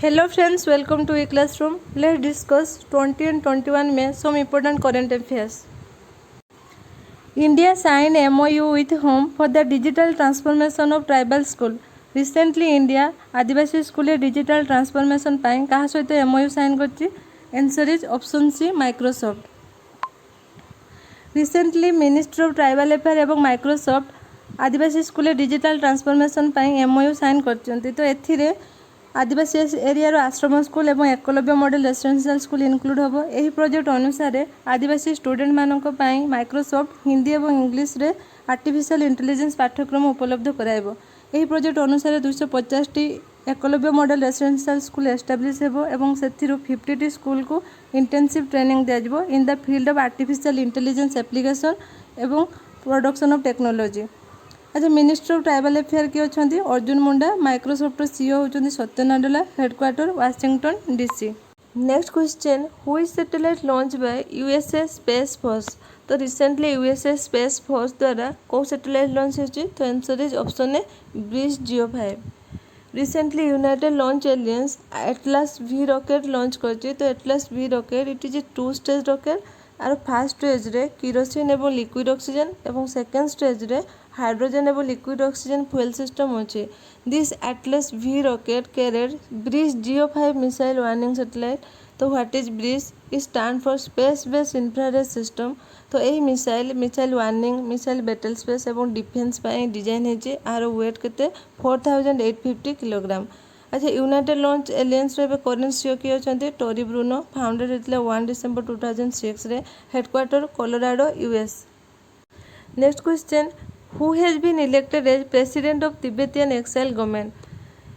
Hello friends, welcome to e-classroom. Let's discuss 20 and 21 May some important current affairs. India signed MOU with Home for the digital transformation of tribal school. Recently India आदिवासी school digital transformation पाई कहा सहित MOU sign करछि answer is option C Microsoft. Recently ministry of tribal affair एवं Microsoft आदिवासी school digital transformation पाई MOU sign करछन्ति. तो एथिरे आदिवासी एरिया आश्रम स्कूल और Eklavya model residential school include हम. यही प्रोजेक्ट अनुसार आदिवासी स्टूडेंट मानक माइक्रोसॉफ्ट हिंदी और इंग्लिश रे आर्टिफिशियल इंटेलिजेंस पाठ्यक्रम उपलब्ध कराइबो. यही प्रोजेक्ट अनुसार 250 टी Eklavya model residential school establish हेबो एवं सेथिरु 50 टी स्कूल को इंटेंसिव ट्रेनिंग दियाजिबो in the field of artificial intelligence application एवं प्रोडक्शन ऑफ टेक्नोलॉजी. अच्छा, मिनिस्टर ऑफ ट्राइबल अफेयर किए अच्छा अर्जुन मुंडा. माइक्रोसॉफ्ट सीईओ होती Satya Nadella. Headquarter Washington DC. Next question, who is satellite launch by USA space force. तो recently USA space force द्वारा कौ satellite launch होती. तो answer is option A breeze GEO 5. Recently united launch alliance Atlas V rocket launch करछि. तो Atlas V rocket it is a 2 stage rocket. आर first stage रे kerosene एवं liquid oxygen एवं सेकेंड स्टेज रे hydrogen एवं लिक्विड ऑक्सीजन फ्यूएल सिस्टम अच्छे. This Atlas V rocket carried breeze GEO 5 missile warning satellite. तो what is breeze is stand for space based infrared system. तो यही missile warning missile battle space एवं defence design होती. Are wait के 4850 kilogram. अच्छा, United launch aliens current CO किए अच्छा Tori Bruno. Founded होता 1 डिसेम्बर 2006 रे. Headquarter Colorado US. Next question, who has been elected as president of Tibetan exile government.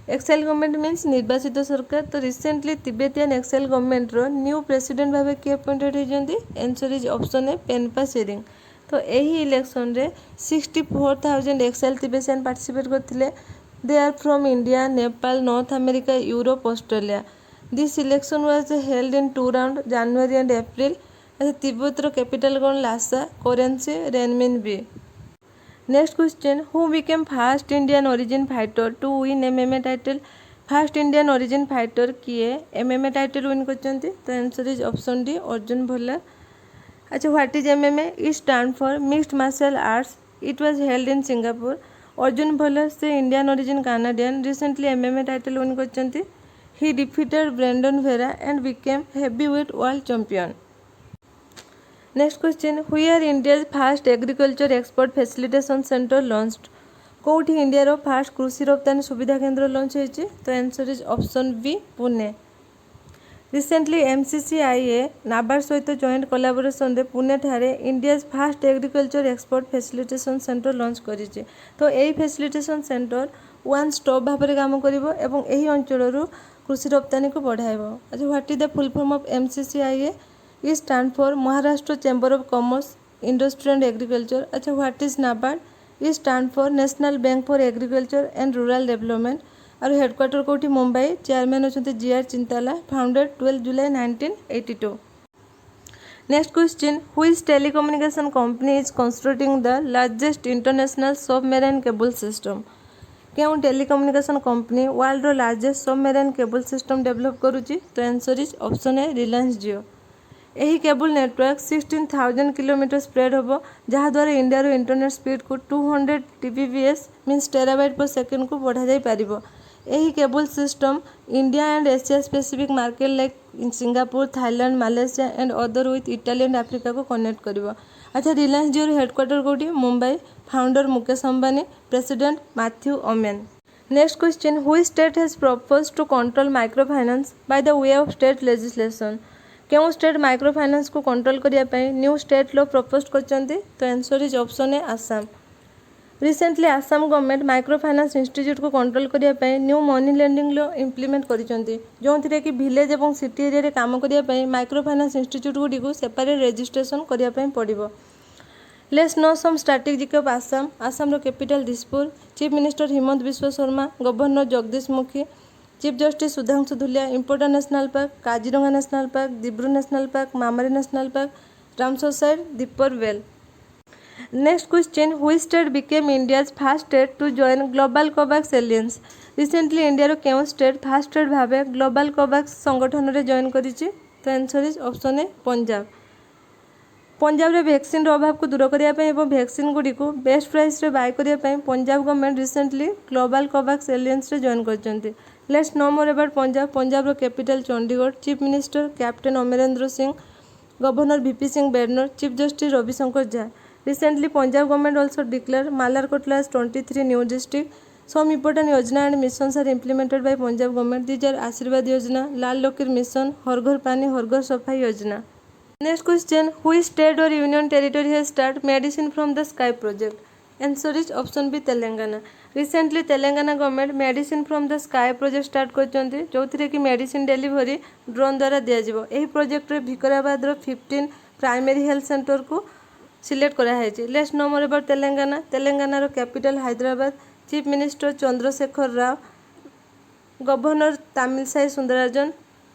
Exile government means निर्वाचित सरकार. तो रिसेंटली तिब्बतियन एक्साइल गवर्नमेंट रो new president भाव किए अपॉइंटेड होती. Answer is option A Penpa Tsering. तो यही इलेक्शन रे 64,000 एक्साइल तिब्बतियन पार्टिसिपेट करथिले. They are from India, Nepal, North America, Europe, Australia. This election was held in 2 rounds, January and April. Tibet capital कौन Lhasa. Currency renminbi. Next question, who became first Indian origin fighter to win MMA title. First Indian origin fighter किए MMA title win करछन्ति. तो answer is option D Arjun Bhullar. अच्छा, what is MMA. It stand for mixed martial arts. It was held in Singapore. Arjun Bhullar से Indian origin Canadian. Recently MMA title win करछन्ति. He defeated Brandon Vera and became heavyweight world champion. Next question, where India's first agriculture export facilitation centre launched. कौटी India रो first कृषि रप्तानी सुविधा केंद्र launch होइछि. तो answer is option B Pune. Recently MCCIA NABARD सहित जॉइंट कोलाबोरेशन रे पुणे ठारे India's first agriculture export facilitation centre launch करिछि. तो यही फैसिलिटेशन सेंटर वन स्टॉप भाव में काम करिवो एवं यही अंचल कृषि रप्तानी को बढ़ाइबो. अच्छा, what is the full form of MCCIA. It stand for Maharashtra chamber of commerce industry and agriculture. अच्छा, what is NABARD. It stand for national bank for agriculture and rural development. और हेडक्वार्टर कौटी मुंबई. चेयरमैन अच्छा GR Chintala. Founded 12 July 1982. Next question, which telecommunication company is constructing the largest international submarine cable system. क्यों telecommunication company world रो largest submarine cable system develop करुच्ची. तो answer is option A Reliance Jio. यही cable network 16,000 kilometre spread हम जहाद्वारा India internet speed को 200 Tbps means terabyte per second को बढ़ा जाई पारिबो. यही cable system India and Asia specific market like Singapore, Thailand, Malaysia and other with Italy and Africa को connect करिवो. अच्छा, रिलायंस जियो हेडक्वार्टर कौटी Mumbai. Founder Mukesh Ambani. President Mathew Oommen. Next question, which state has proposed to control microfinance by the way of state legislation. क्यों state microfinance को control करने new state law propose करछन्ति. तो answer is option A Assam. Recently Assam government microfinance institute को control करने new money lending law implement करिसेंति. जो कि विलेज और सिटी एरिया रे काम करने माइक्रो फाइनेंस इंस्टीट्यूट गुडी को सेपरेट रजिस्ट्रेशन करने पड़ो. Let's know some strategy of Assam. Assam रो capital Dispur. Chief minister Himanta Biswa Sarma. Governor Jagdish Mukhi. Chief justice Sudhanshu Dhulia. Important national park Kaziranga national park, Dibru national park, Nameri national park, Ramsar site, Deepor Beel. Next question, which state became India's first state to join global COVAX alliance. Recently India क्यों state first state भाव global COVAX संगठन में join करिछि तो answer is option ए पंजाब। पंजाब रे vaccine अभाव को दूर करने और वैक्सीन गुड़ी को बेस्ट प्राइस रे बाय करने Punjab government recently global COVAX alliance रे जॉइन करछन्ती। Let's know more about Punjab. Punjab रो capital Chandigarh. Chief minister captain Amarinder Singh. Governor VP Singh Badnore. Chief justice Ravishankar Jha. Recently, Punjab government also declared Malarkotla as 23 new district. Some important yojana and missions are implemented by Punjab government. These are Ashirwad Yojana, Lal Lokir Mission, Har Ghar Pani, Har Ghar Safai Yojana. Next question: which state or union territory has started Medicine from the Sky project? Answer is option B Telangana. Recently, Telangana government Medicine from the Sky project start करछन्ती जोथिरे कि medicine delivery drone द्वारा दिया जिवो। एही project रे भिकराबाद रो 15 primary health centre को select कराई। Let's know more about Telangana. Telangana capital Hyderabad. Chief minister Chandrashekar Rao. Governor Tamilisai Soundararajan.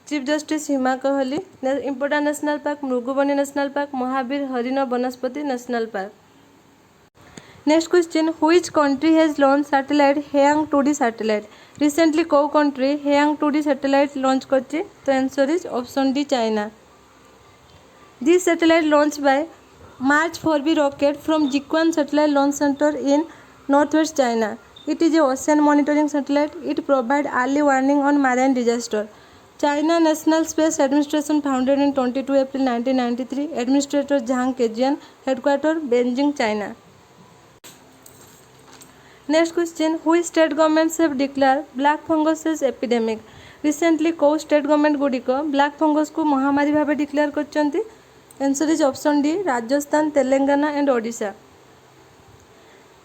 Chief justice Hima Kohli. Important national park Mrugavani national park, Mahavir Harina Vanasthali national park. Next question: which country has launch satellite Haiyang 2D satellite? Recently को country Haiyang 2D satellite launch करछि तो answer is option D China. This satellite launch bye March 4B rocket from Jiquan Satellite Launch Center in northwest China. It is a ocean monitoring satellite. It provides early warning on marine disaster. China National Space Administration founded in 22 April 1993. Administrator Zhang Kejian. Headquarter Beijing, China. Next question: which state governments have declared black fungus as epidemic? Recently को state government गुड़िक black fungus को महामारी भाव declare करछन्ती? Answer is option D Rajasthan, Telangana and Odisha.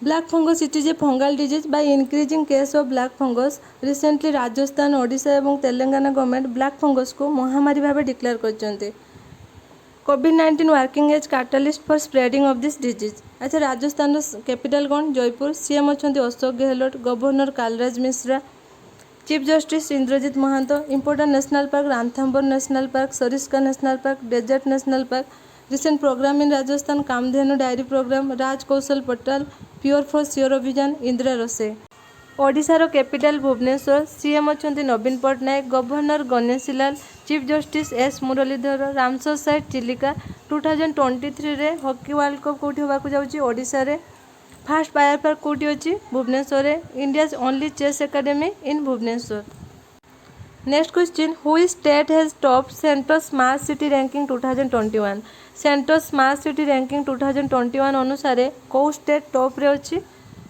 Black fungus it is a fungal disease by increasing case of black fungus. Recently Rajasthan, Odisha और Telangana government black fungus को महामारी भाव डिक्लेयर करछन्ती। कोविड-19 working as catalyst for spreading of this disease. अच्छा, Rajasthan capital कौन? Jaipur. CM अछंती Ashok Gehlot. Governor Kalraj Mishra. Chief justice Indrajit महांतो। Important national park Ranthambore national park, Sariska national park, desert national park. Recent program in Rajasthan Kamdhenu dairy program, Raj Kaushal Patel, pure for sure अभियान, इंदिरा रसे। ओडिशार capital Bhubaneswar. CM अछंती Naveen Patnaik. Governor Ganeshi Lal. Chief justice S Muralidhar. Ramsar site Chilika. 2023 रे hockey world cup कोठी होबाकू जाउची? ओडिशा रे। Fast fire park कोठी अछि? Bhubaneswar. India's only chess academy in Bhubaneswar. Next question: which state has top centre smart city ranking 2021? Centre smart city ranking 2021 अनुसार को state top रे अछि?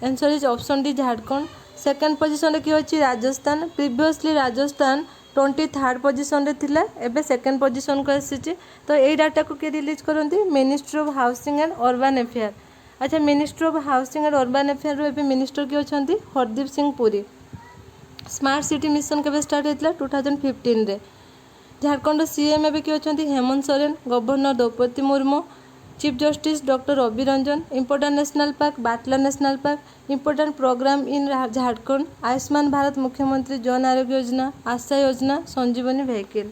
Answer is option D Jharkhand. Second position रे किए अछि? Rajasthan. Previously Rajasthan 23rd position रे थिला, एबे सेकंड पोजीशन को आसीछि। तो एई डाटा को के रिलीज करंती? Ministry of housing and urban affair. अच्छा, ministry of housing and urban affair रो एबे मिनिस्टर किए अछंती? Hardeep Singh Puri. Smart city mission केबे स्टार्ट हेतला? 2015 रे। झारखंड सीएम एबे किए अछंती? Hemant Soren. Governor Draupadi Murmu. Chief justice doctor Ravi Ranjan. Important national park Betla national park. Important program in Jharkhand Ayushman Bharat Mukhyamantri Jan Arogya Yojana, Asha Yojana, Sanjeevani vehicle.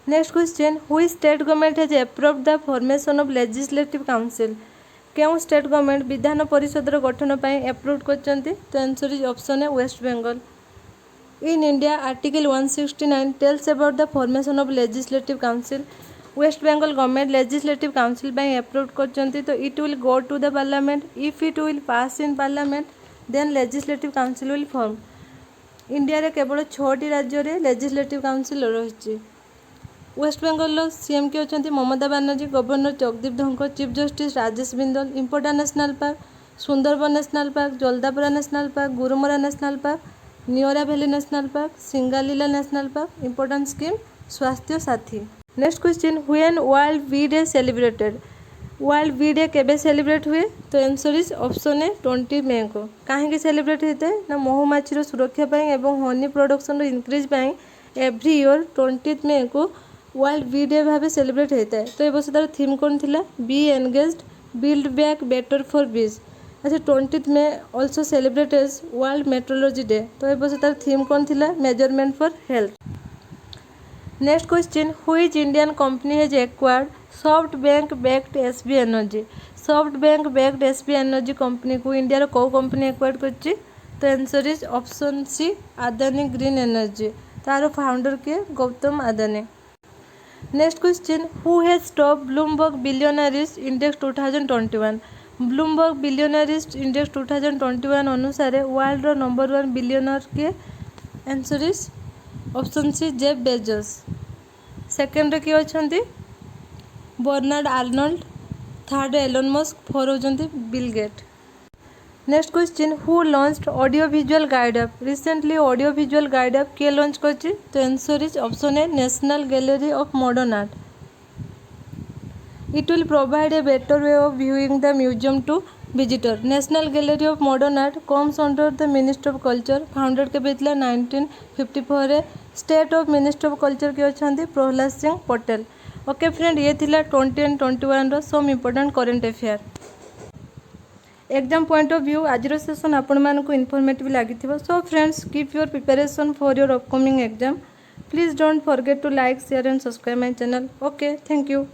Next question: which state government has approved the formation of legislative council? क्यों state government विधान परिषद गठन पर अप्रूव करछन्ती? तो answer is option A West Bengal. In India article 169 tells about the formation of legislative council. West Bengal government legislative council पर approve करछन्ती। तो it will go to the parliament. If it will pass in parliament then legislative council will form. India रे केवल 6टी राज्य रे legislative council रही। West Bengal CM किए अछंती? Mamata Banerjee. Governor Jagdeep Dhankhar. Chief justice Rajesh Bindal. Important national park Sundarban national park, Jaldapara national park, Gorumara national park, Neora valley national park, Singalila national park. Important scheme Swasthya Sathi. Next question: when world bee day celebrated? World bee day केबे celebrate हुए? तो answer is option A 20 May को। कहीं celebrate होता है ना? महुमाछी सुरक्षा पाई एवं हनी प्रोडक्शन इंक्रीज पाई एवरी ईयर 20 मे को वर्ल्ड बी डे भाव सेलिब्रेट होता है। तो ये वर्ष तार थीम कौन थिला? Bee engaged build back better for bees. अच्छा, 20 May also celebrate as world metrology day. तो ये वर्ष तार थीम कौन थिला? Measurement for health. Next question: which Indian company has acquired SoftBank backed SB energy? SoftBank backed SB energy company को India रो को कंपनी एक्वायर्ड करछि? तो तो answer is option C Adani green energy. तार founder किए Gautam Adani. Next question who has top Bloomberg billionaires index 2021। Bloomberg billionaires index 2021 अनुसार world number 1 billionaire के answer is option C Jeff Bezos. Second किए अच्छा Bernard Arnault. Third Elon Musk. Four होती Bill Gate. Next question who launched audio visual guide app. Recently audio visual guide app किए launch करछि तो answer is option A national gallery of modern art. It will provide a better way of viewing the museum to visitor. National gallery of modern art comes under the ministry of culture. Founded के 1954 state of ministry of culture किए अच्छा Prahlad Singh Patel. Okay friend ये थिला 20 and 21 some important current affair. Exam point of view आज session आपण मानक informative लगी। So friends keep your preparation for your upcoming exam. Please don't forget to like share and subscribe my channel. Okay thank you.